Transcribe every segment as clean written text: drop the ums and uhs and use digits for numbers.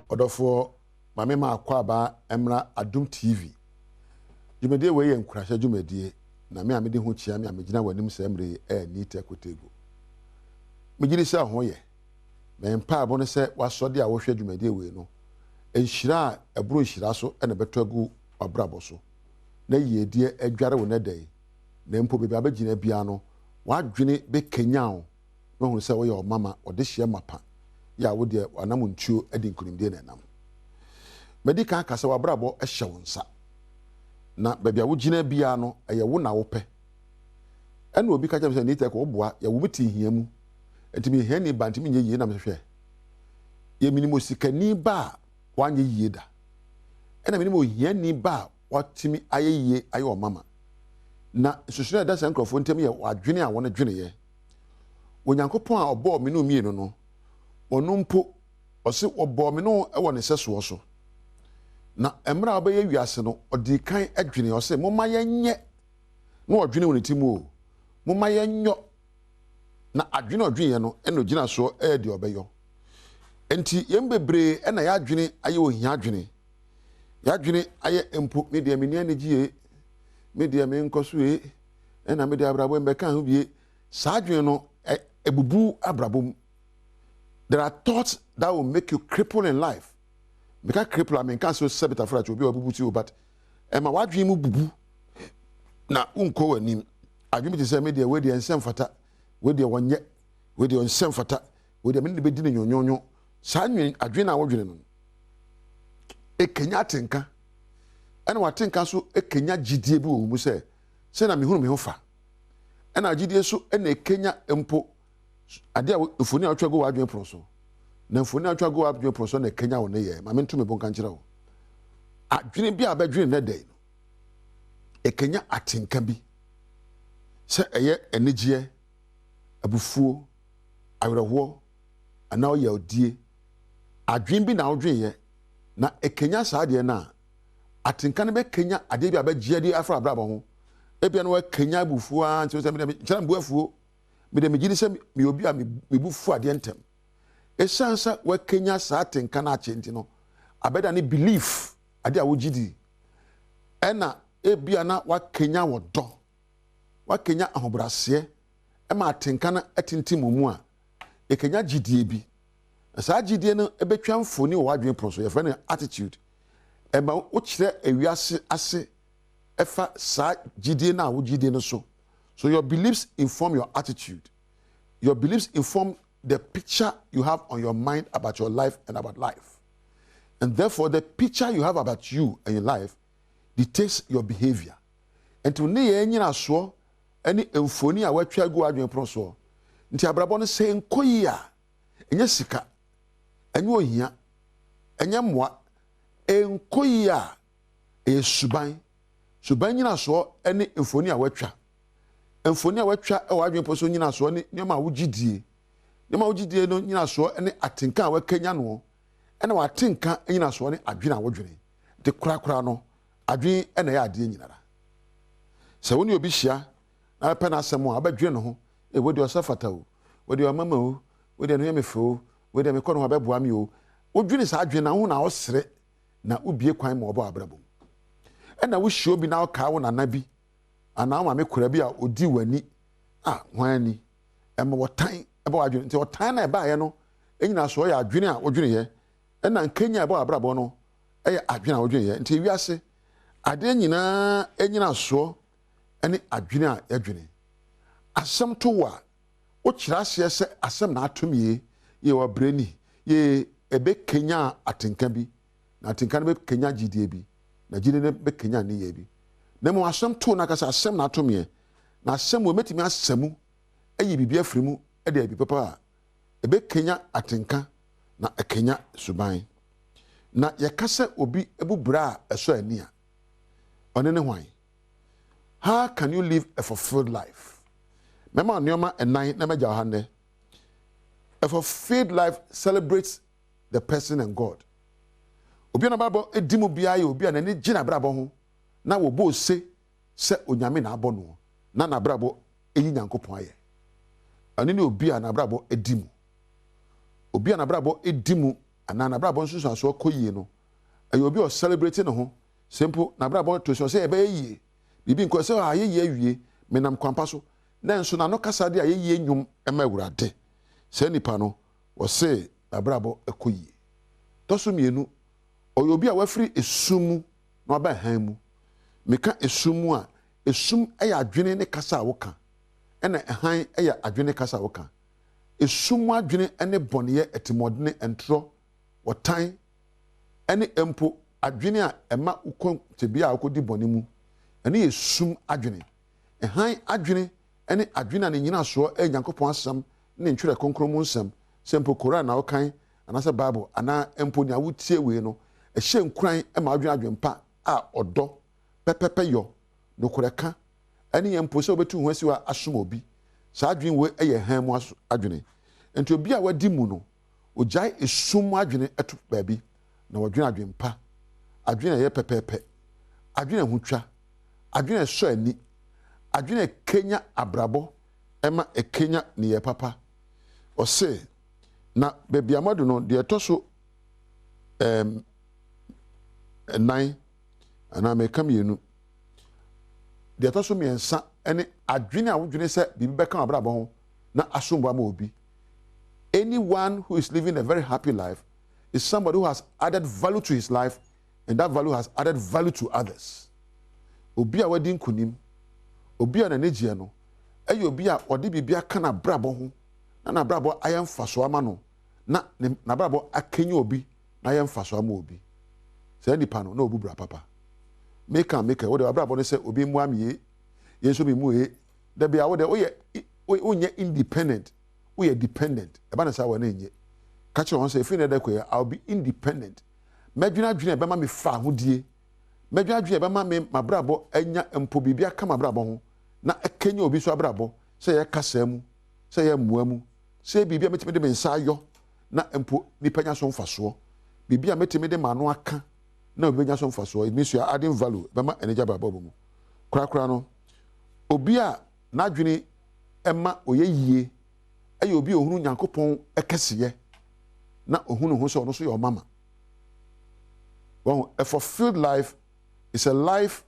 Odofo mame ma akwa ba emra Adom TV. Jumedie we ye nkurahye jumedie na me amede ho chia me amegina wanim se emre ni tekotego. Megiri se ho ye. Me mpa abo ne se wasode a wo hwe jumedie we no. Enhira ebro nhira so na beto agu abrabo so. Na yedie adware wo na dai. Na mpo bebe abegina bia no wadwene be kenyan no hu se wo ye o mama ode hye mapa. Ya wo de anam ntuo edi nkunimdie na nam. Medika kasa wabrabo ehye wo nsa. Na bebia wo gina bia no eye wo na wo pe. Ena obi ka kyem se ni teko oboa ya wo beti hia mu. Entimi hia ni ba ntimi nye yie na mhwehwe. Ye minimo sikani ba wanye yie da. Ena minimo hia ni ba watimi aye yie aye o mama. Na susuna da san krofo ntem ye wadwene a wona dwene ye. Onyankopon a obo me no mienu no onumpo ose obo me no e wona seso so. Na emra obeye wiase no odi kan adwene ose momma yenye no odwene woni timu o momma yenyo na adwene odwene no eno gina so e de obeyo enti yembebre ena ya adwene aye ohia adwene ya adwene aye empo media meni anigie media me nkoso e ena media abrabo mbeka ho bie sa adwene no ebubu abrabom. There are thoughts that will make you cripple in life. Because cripple, I mean, can't so sabit afraid to be a bubu, but Emma, what dream bubu? Na unko nim. I dream to say, media, where the unsem fata, where the one yet, where the unsem fata, where the men be dinner, yo, Sanyin, I dream our dream. A Kenya tinker. And what think so a Kenya GDB, who say, send a me whom me offer. And I did so, and a Kenya empo. Adia ufuni atwa go wadwen proso na ufuni atwa go wadwen proso na Kenya wo ne ye ma mentu me bonka nkira wo adwene bia abadwene na dai no e Kenya atenka bi se eye enigye abufuo awerɛho ana oya odie adwene bi na wodwen ye na e Kenya saade na atenka ne be Kenya ade bi abagye di afra abrabo ho ebia no wa Kenya abufuo an se me kyera mbuafuo me megidi se me obi a me bufu ade ntem esansa wa Kenya sa atenka na achenti no abeda ne belief ade a wo gidi ena ebia na wa Kenya wodo wa Kenya ahobrase e ma atenka na atintim mu a e Kenya gidie bi sa gidie no ebetwa mfoni wo adwen proso ye fa attitude e ma wo kire ewiase ase efa sa gidie na wo gidie no so. So your beliefs inform your attitude. Your beliefs inform the picture you have on your mind about your life and about life. And therefore, the picture you have about you and your life dictates your behavior. And to ne yenyina so any emfoni a watwa go adwen proso. Nti abrabo no se enkoyi a enye sika enye ohia enye moa enkoyi a suban nyina so any emfoni a watwa emfoni a watwa e wadwen poso nyina so ne nyama wugidie no nyina so ne atenka a wakanya no ene watenka nyina so ne adwene a wodwene de kura no adwen ene ya ade nyinara se woni obi hia na pe na asem a abadwene no ho e wodi osafata o wodi mama o wodi no yemefe o wodi me kono abeboa mi o wodwene sa adwene na ho na osere na ubie kwan ma obo abrabom ena wo hia obi na ka wo na bi ana ma me kura bi a odi wani hwani ema wotan eba wadwene nti wotan na eba ye no enyina so ya adwene a wodwene ye ena nkenya eba abrabo no eye adwene a wodwene ye nti wiase ade nyina enyina so ene adwene a yadwene asem to wa wo kira se se asem na atomie ye wa breni ye ebe kenya atenka bi na atenka be kenya gidie bi na gidie ne be kenya ne ye bi na mo asem to na kasa asem na atomie na asem wo metimi asemu ayi bibia afrimu e de abi papa ebe Kenya atenka na ekenya suban na ye kasa obi ebubra eso ani a one ne hwan. How can you live a fulfilled life? Mema nyoma enan na meja hande. A fulfilled life celebrates the person and God. Obi na babo edimu bia ye obi na ne gina brabo ho na wo bo se onyame na abono na brabo eyi nyankopon aye ani ne obi na brabo edimu obi na brabo edimu ana na brabo nso so akoyie no ayo obi o celebrate no ho simple na brabo to so say e be yie bibi nko say ayeye awie menam kwampa so na nso na no kasa de ayeye nwum ema awurade say nipa no wo say na brabo akoyie to so mienu oyo obi a wafiri esumu na aba han mu meka esumu a esum eya adwene ne kasa woka ena han eya adwene kasa woka esum adwene ene bɔneyɛ etimɔdene entro wɔtan ene empo adwene a ɛma ukon tebia akodi bɔne mu ene esum adwene han adwene ene adwene a ne nyina so Nyankopɔn asɛm ne ntwerɛ konkron mu nsɛm sempo Koran na wokan anasa Bible ana empo ne awotie we no ɛhyɛ nkuran ɛma adwene adwempa a ɔdɔ pepepe yo no koreka ene empo sɛ obetu ho asiwa asom obi saa adwene we ɛyɛ han mu adwene enti obi a wadi mu no ogyae esum adwene eto baabi na wadwene adwempa adwene yɛ pepepe adwene hutwa adwene so ani adwene kenya abrabo ɛma ekenya ne yɛ papa ɔse na baabi amado no de ɛtɔ nine ana meka mienu de ɛtɔ so miɛnsa ɛne adwene a wodwene sɛ bibi bɛka abrabo ho na asombo ama obi. Anyone who is living a very happy life is somebody who has added value to his life, and that value has added value to others. Obi a wadi nkunim, obi a nanegye no, ɛyɛ obi a ɔde bibia ka na brabo ho, na brabo ayɛ mfaso ama no, na brabo akenye obi, na ayɛ mfaso ama obi. Sɛ nipa no na obu bra papa. Meka wo de brabo no sɛ obi mu amie, yenso bi mu e, da bia wo de oyɛ independent. We are dependent. Eba sa wa na enye. Ka kire won say if na da koya I'll be independent. Medwena dwena eba ma me fa hodie. Medwena dwena eba ma me mabrabo anya empo bibia ka mabrabo ho na ekenya obi so abrabo say ye kasa mu, say ye mua mu, say bibia metime de me nsa ayo na empo nipa nya so mfaso. Bibia metime de mano aka na obi nya so mfaso. It means you are adding value eba ma energy brabo mu. Kura no obi a na dwene ema oyeyie ayo obi ohunu Nyankopɔn ekeseye na ohunu ho so no so your mama. Well, a fulfilled life is a life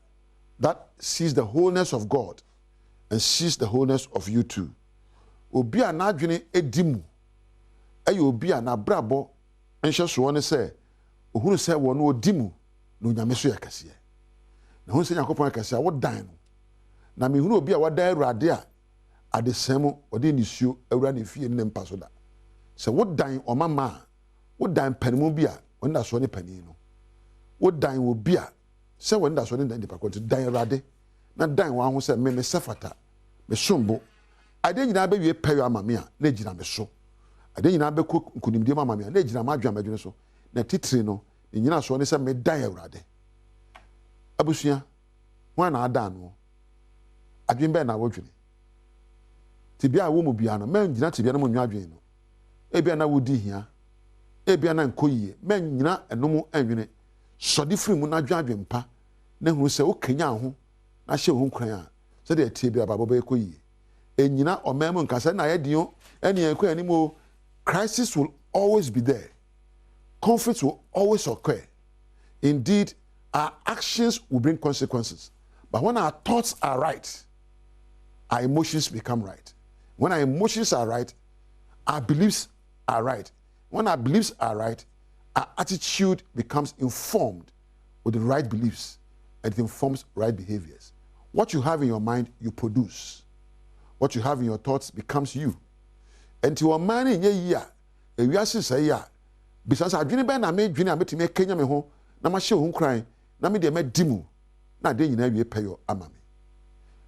that sees the wholeness of God and sees the wholeness of you too. Obi a na adwene edimu ayo obi a na brabo enhye so ne se ohunu se wo no odimu na onyame so yakeseye. Na ho se Nyankopɔn ekeseye wo dan no. Na me hunu obi a wadan Awurade a adesemo odi nisuo awura ne fie ne mpa so da se wodan omama wodan panimu bia wonda so ne pani no wodan wo bia se wonda so ne dan depa kwoti dan Awurade na dan wa ho se me sefata me sombo ade nyina ba wie payo amame a na gina me so ade nyina ba ko nkunimdie amame a na gina ma adwa madwene so na titire no nyina so ne se me dan Awurade abusua ho na adan no adwen be na wodwene tibia wo mu bia no men nyina tibia no mu nwa adwen no ebia na wodi hia ebia na nkoyie men nyina enom anwene sɔde firi mu na adwen pa na hu sɛ wo kanya ho na hye ho kran a sɛ de tie bia babo be koyie enyina ɔmam nkasa na yɛdio ɛne ekɔ animo. Crisis will always be there, conflict will always occur. Indeed, our actions will bring consequences, but when our thoughts are right, our emotions become right. When our emotions are right, our beliefs are right. When our beliefs are right, our attitude becomes informed with the right beliefs, and it informs right behaviors. What you have in your mind, you produce. What you have in your thoughts becomes you. And to a man in a year, a wiase say ya, because I didn't ban a made Junior met me Kenya me home, na ma show home crying, na me de me dimu, na de you pay your amami.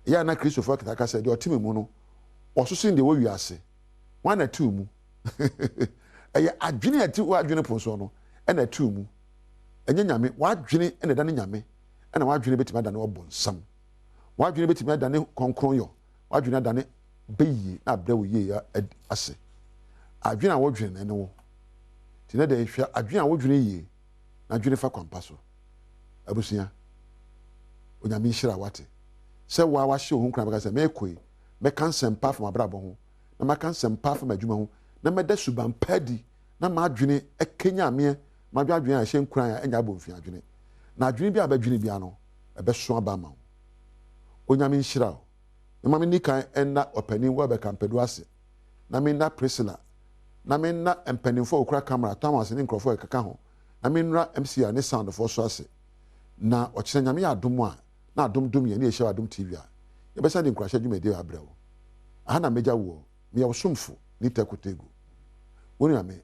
Ya na Christopher Kataka said, your team mono. Also seeing the way you are say, 1 or 2 mu. A junior 2 or junior ponsono, and a 2 mu. And yame, what junior and a danny yame, and a what junior bit than bon some. What junior bit than concroyo, what junior done be na brew ye ase. A junior wodrin and no. Tina de a junior wodrin ye, na junior for compasso. Abusia. Onyami shira wate. Se wa wa show hon kran because me koi me kan sempa from abrabo ho na ma kan sempa from adwuma ho na me da suban padi na madwene ekenya me madwadwene a hye nkuran a enya abomfi adwene na adwene bi abadwene bi ano ebeso aba ma onyame nhyira o na me nikan enna opani wo be kampedu ase na me na Priscilla na me na empanimfo okura camera Thomas ne nkrofo ekaka ho na me nra MC ne sound fo so ase na okire nyame adom a na adom ye na ehye Adom TV a ye besa de nkurahye dwumede abrewo aha na meja wo me ye wosomfo ni tekotego woni ame